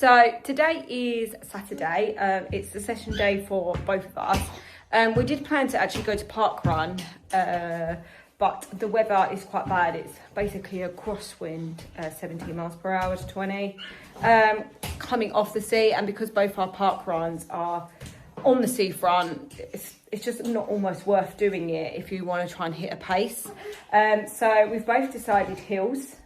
So today is Saturday. It's the session day for both of us. We did plan to actually go to park run, but the weather is quite bad. It's basically a crosswind, 17 miles per hour to 20, coming off the sea. And because both our park runs are on the seafront, it's just not almost worth doing it if you want to try and hit a pace. So we've both decided hills.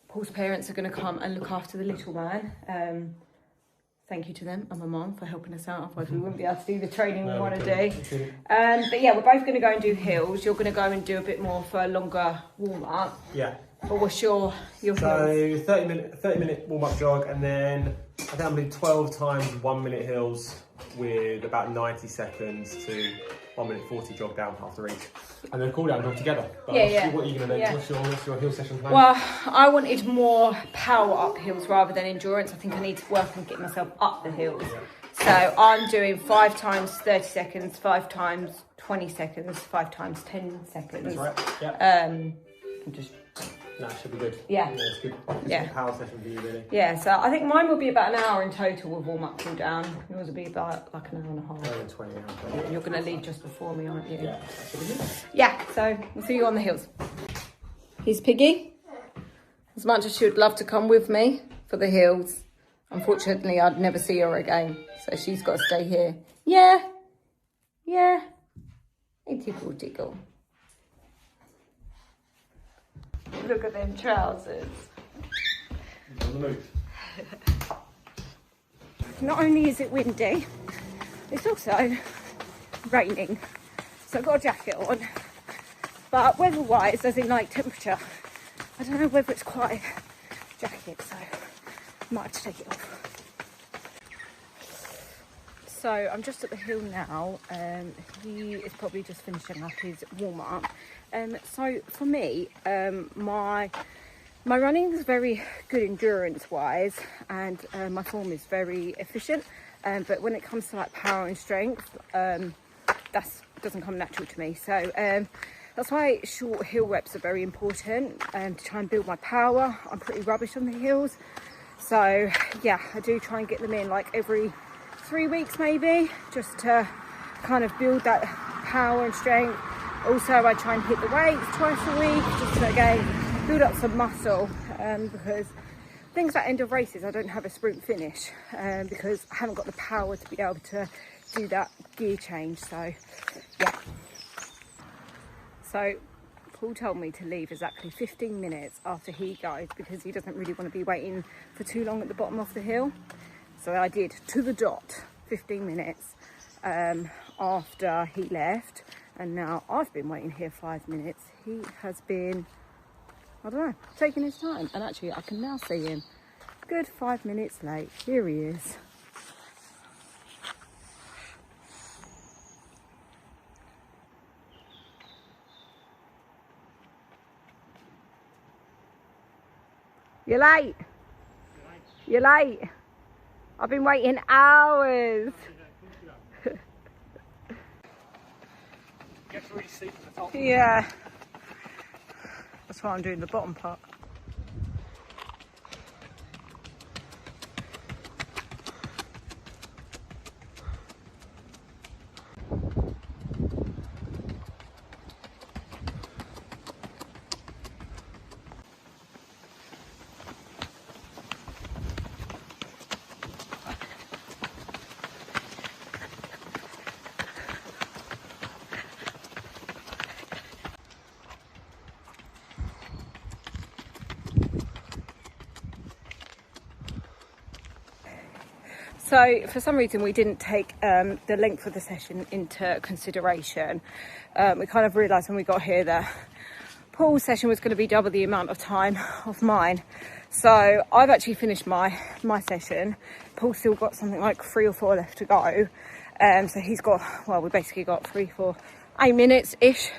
Paul's parents are going to come and look after the little man. Thank you to them and my mum for helping us out, otherwise we wouldn't be able to do the training we want to do. But yeah, we're both going to go and do hills. You're going to go and do a bit more for a longer warm-up. Yeah. But what's your hills? So 30 minute warm-up jog, and then I think I'm going to do 12 times 1 minute hills with about 90 seconds to 1 minute 40 jog down after each. And then cool down jog together. But yeah. What are you going to do? What's your hill session plan? Well, I wanted more power up hills rather than endurance. I think I need to work on getting myself up the hills. Yeah. So I'm doing 5 times 30 seconds, 5 times 20 seconds, 5 times 10 seconds. That's right. Yeah. No, it should be good. Yeah. It's good. It's a power session for you, really. Yeah, so I think mine will be about an hour in total with warm-up, cool down. Yours will be about like an hour and a half. Hour and 20. You're going to leave just before me, aren't you? Yeah, that should be good. Yeah, so we'll see you on the hills. Here's Piggy. As much as she would love to come with me for the hills, unfortunately I'd never see her again. So she's got to stay here. Yeah. Hey, tickle. Look at them trousers. On the move. Not only is it windy, it's also raining. So I've got a jacket on. But weather-wise, as in like temperature, I don't know whether it's quite a jacket, so I might have to take it off. So I'm just at the hill now. He is probably just finishing up his warm-up. So for me, my running is very good endurance-wise, and my form is very efficient. But when it comes to like power and strength, that doesn't come natural to me. So that's why short hill reps are very important to try and build my power. I'm pretty rubbish on the hills, so yeah, I do try and get them in like every 3 weeks maybe, just to kind of build that power and strength. Also, I try and hit the weights twice a week, just to again build up some muscle, because things like end of races, I don't have a sprint finish, because I haven't got the power to be able to do that gear change. So yeah. So Paul told me to leave exactly 15 minutes after he goes, because he doesn't really want to be waiting for too long at the bottom of the hill. So I did to the dot 15 minutes after he left, and now I've been waiting here 5 minutes. He has been, I don't know, taking his time, and actually I can now see him good 5 minutes late. Here he is. You're late. You're late. I've been waiting hours. Yeah. That's why I'm doing the bottom part. So for some reason we didn't take the length of the session into consideration. We kind of realised when we got here that Paul's session was going to be double the amount of time of mine. So I've actually finished my session. Paul's still got something like 3 or 4 left to go. So he's got, well, we basically got 8 minutes-ish.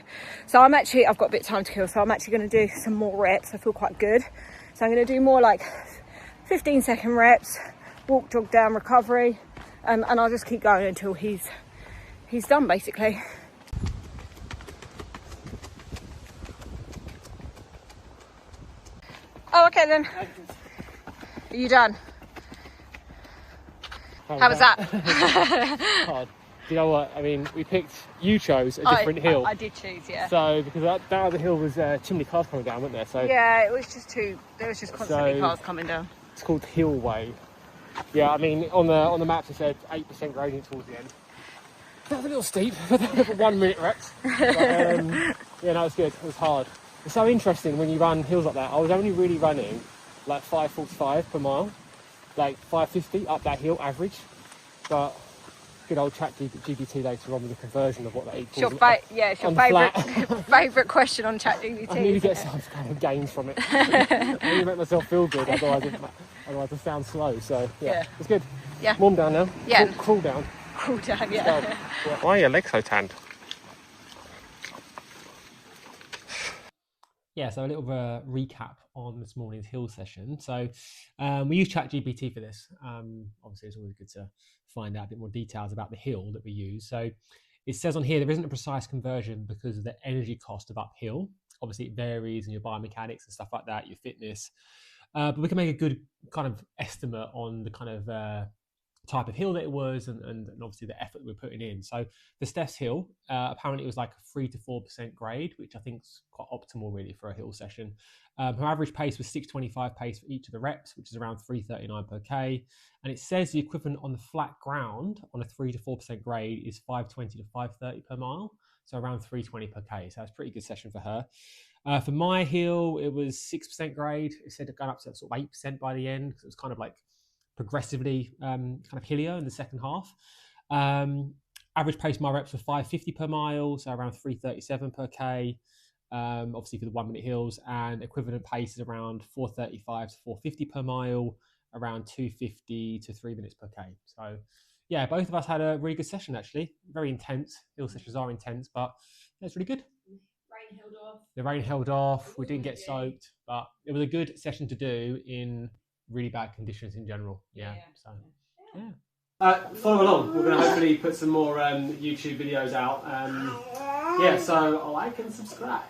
So I've got a bit of time to kill. So I'm actually going to do some more reps. I feel quite good. So I'm going to do more like 15-second reps, walk, jog, down, recovery, and I'll just keep going until he's done, basically. Okay then. Are you done? How was that? Hard. Do you know what? I mean, you chose a different hill. I did choose, yeah. So, because that other hill was too many cars coming down, weren't there? So yeah, there was just constantly cars coming down. It's called Hillway. Yeah, I mean, on the maps it said 8% gradient towards the end. That was a little steep for 1 minute reps. But, yeah, no, it's good. It was hard. It's so interesting when you run hills like that. I was only really running like 5:45 per mile, like 5:50 up that hill average. But good old chat GPT later on with the conversion of what that equals. It's your favourite question on chat GPT. I need to get some kind of gains from it. I need to make myself feel good, otherwise I sound slow. So yeah, it's good. Yeah. Warm down now. Yeah. Cool down. Cool down, yeah. Why are your legs so tanned? Yeah, so a little recap on this morning's hill session. So we use ChatGPT for this. Obviously, it's always good to find out a bit more details about the hill that we use. So it says on here there isn't a precise conversion because of the energy cost of uphill. Obviously, it varies in your biomechanics and stuff like that, your fitness. But we can make a good kind of estimate on the kind of type of hill that it was and obviously the effort that we're putting in. So for Steph's hill, apparently it was like a 3 to 4% grade, which I think is quite optimal really for a hill session. Her average pace was 6:25 pace for each of the reps, which is around 3:39 per K. And it says the equivalent on the flat ground on a 3 to 4% grade is 5:20 to 5:30 per mile. So around 3:20 per K. So that's a pretty good session for her. For my hill, it was 6% grade. It said it got up to sort of 8% by the end because it was kind of like progressively kind of hillier in the second half. Average pace of my reps were 5:50 per mile, so around 3:37 per K, obviously for the 1 minute hills, and equivalent pace is around 4:35 to 4:50 per mile, around 2:50 to 3 minutes per K. So yeah, both of us had a really good session actually. Very intense. Hill sessions are intense, but it's really good. The rain held off. We didn't get soaked, but it was a good session to do in really bad conditions in general. So follow along. We're going to hopefully put some more YouTube videos out. So like and subscribe.